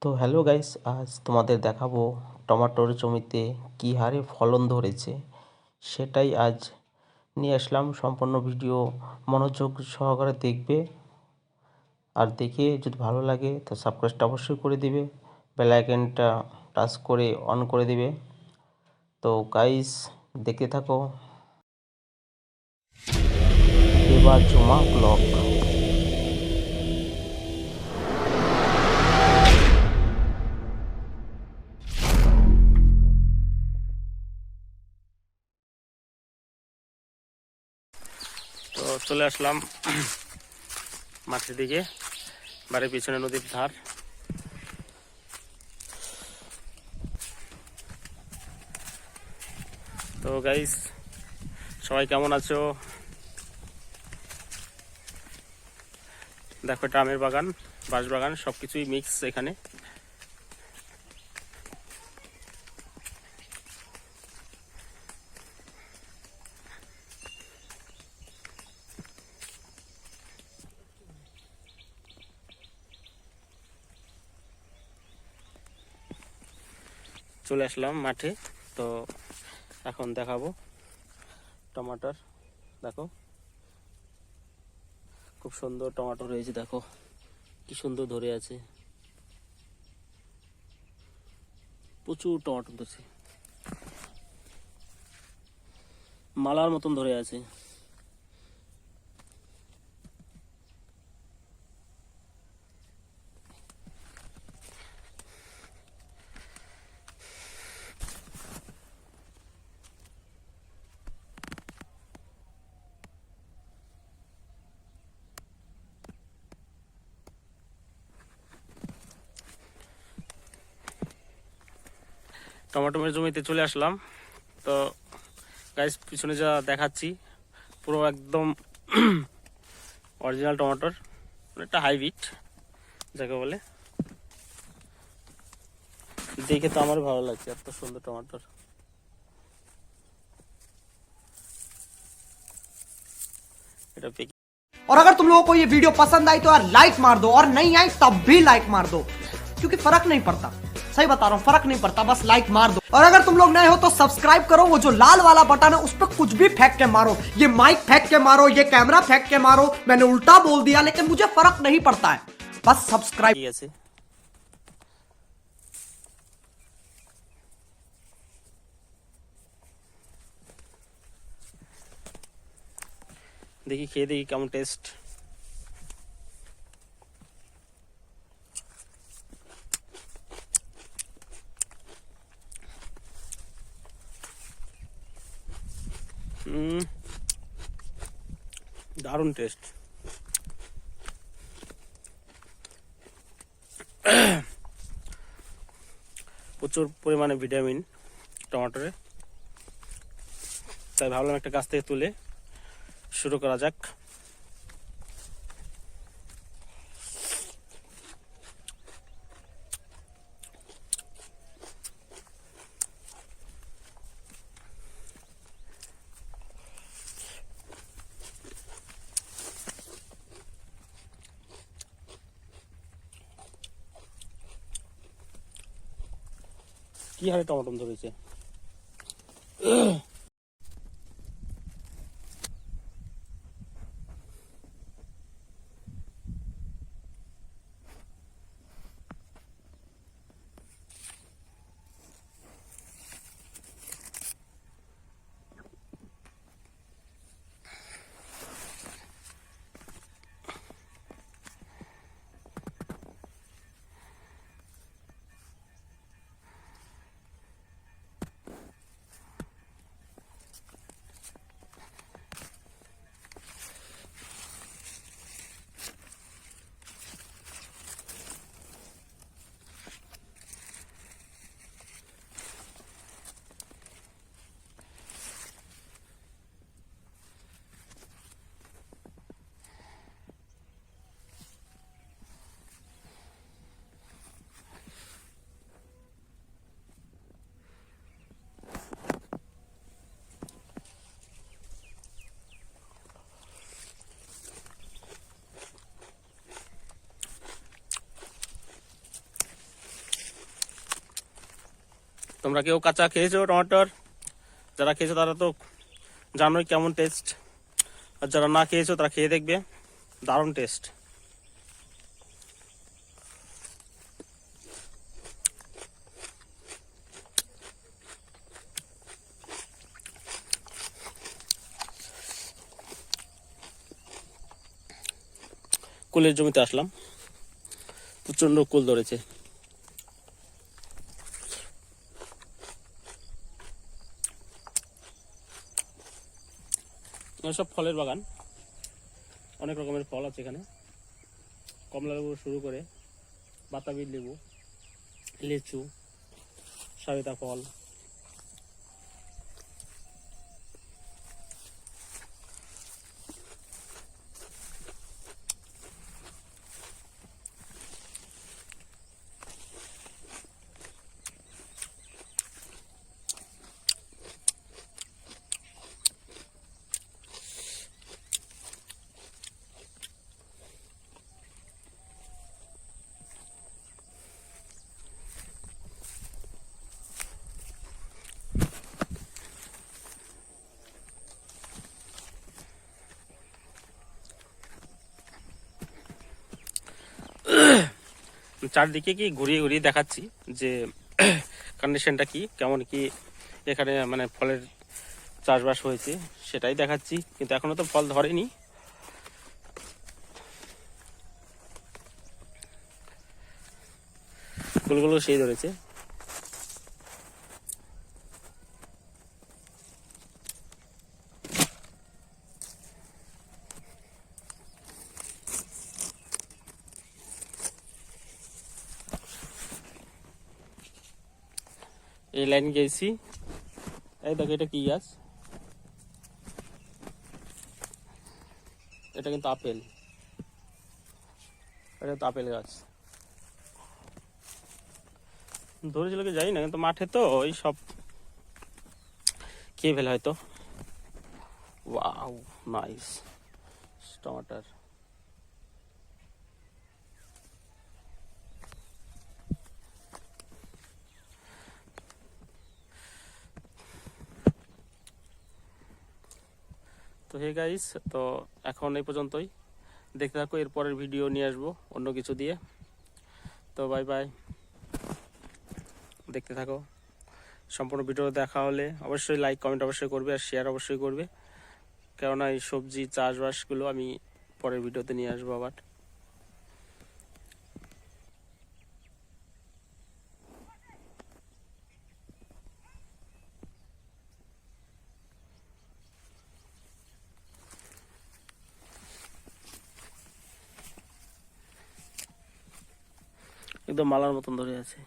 তো hello guys, আজ তোমাদের দেখাবো টমেটোর জমিতে কী হারে ফলন ধরেছে সেটাই আজ নিয়ে আসলাম। সম্পূর্ণ ভিডিও মনোযোগ সহকারে দেখবে, আর দেখে যদি ভালো লাগে তো সাবস্ক্রাইবটা অবশ্যই করে দিবে, বেল আইকনটা টাচ করে অন করে দিবে। তো গাইস দেখতে থাকো এবার জমা ব্লগ। তো চলে আসলাম মাঠের দিকে, বাড়ির পিছনে নদীর ধার। তো গাইস সবাই কেমন আছো? দেখো, এটা আমের বাগান, বাঁশ বাগান, সবকিছুই মিক্স এখানে। চলে আসলাম মাঠে। তো এখন দেখাবো টমাটোর। দেখো খুব সুন্দর টমেটো রয়েছে, দেখো কি সুন্দর ধরে আছে, প্রচুর টমেটো ধরছে, মালার মতন ধরে আছে। টমেটোমের জমিতে চলে আসলাম। তো গাইস পিছনে যা দেখাচ্ছি পুরো একদম অরিজিনাল টমেটোর, একটা হাইব্রিড যাকে বলে। দেখে তো আমার ভালো লাগছে, এত সুন্দর টমেটোর। এটা और अगर तुम लोगों को ये वीडियो पसंद आई तो यार लाइक मार दो, और नहीं आई तब भी लाइक मार दो, क्योंकि फर्क नहीं पड़ता। सही बता रहा हूँ, फर्क नहीं पड़ता, बस लाइक मार दो। और अगर तुम लोग नए हो तो सब्सक्राइब करो, वो जो लाल वाला बटन है उस पर कुछ भी फेंक के मारो, ये माइक फेंक के मारो, ये कैमरा फेंक के मारो, मैंने उल्टा बोल दिया लेकिन मुझे फर्क नहीं पड़ता है, बस सब्सक्राइब। ঠিক আছে। দেখি খেয়ে দেখি কেমন টেস্ট। দারুণ টেস্ট। প্রচুর পরিমাণে ভিটামিন টমেটোরে, তাই ভাবলাম একটা গাছ থেকে তুলে শুরু করা যাক। কি হারে টমেটো ধরেছে! তোমরা কেউ কাঁচা খেয়েছো টমেটোর? যারা খেয়েছো তারা তো জানোই কেমন টেস্ট, আর যারা না খেয়েছো তারা খেয়ে দেখবে, দারুণ টেস্ট। কুলের জমিতে আসলাম, প্রচন্ড কুল ধরেছে। সব ফলের বাগান, অনেক রকমের ফল আছে এখানে, কমলা লেবু শুরু করে বাতাবি লেবু, লিচু, সবেদা ফল। চারদিকে কি ঘুরিয়ে ঘুরিয়ে দেখাচ্ছি যে কন্ডিশনটা কি, কেমন কি এখানে মানে ফলের চাষবাস হয়েছে সেটাই দেখাচ্ছি, কিন্তু এখনো তো ফল ধরেনি। ফুলগুলো সেই ধরেছে। এই লাইন গেছি, এই দেখো এটা কি গাছ, এটা কিন্তু আপেল, এটা তো আপেল গাছ। ধরেছিল কি জানি না, কিন্তু মাঠে তো ওই সব খেয়ে ফেলে হয়তো। ওয়াও নাইস টমাটার। তো হে গাইস, তো এখন এই পর্যন্তই, দেখতে থাকো, এরপরের ভিডিও নিয়ে আসবো অন্য কিছু দিয়ে। তো বাই বাই, দেখতে থাকো। সম্পূর্ণ ভিডিও দেখা হলে অবশ্যই লাইক কমেন্ট অবশ্যই করবে, আর শেয়ার অবশ্যই করবে, কেননা এই সবজি চাষবাসগুলো আমি পরের ভিডিওতে নিয়ে আসবো আবার। একদম মালার মতন ধরে আছে।